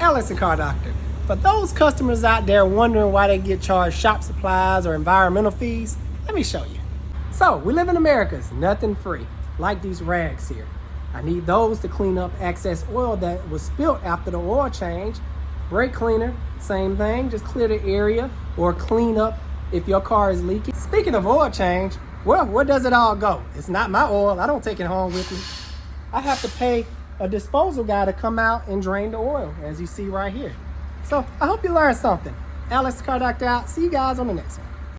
Alex the Car Doctor. For those customers out there wondering why they get charged shop supplies or environmental fees, let me show you. So, we live in America, it's nothing free, like these rags here. I need those to clean up excess oil that was spilled after the oil change. Brake cleaner, same thing, just clear the area or clean up if your car is leaking. Speaking of oil change, well, where does it all go? It's not my oil, I don't take it home with me. I have to pay a disposal guy to come out and drain the oil, as you see right here. So I hope you learned something. Alex the Car Doctor out. See you guys on the next one.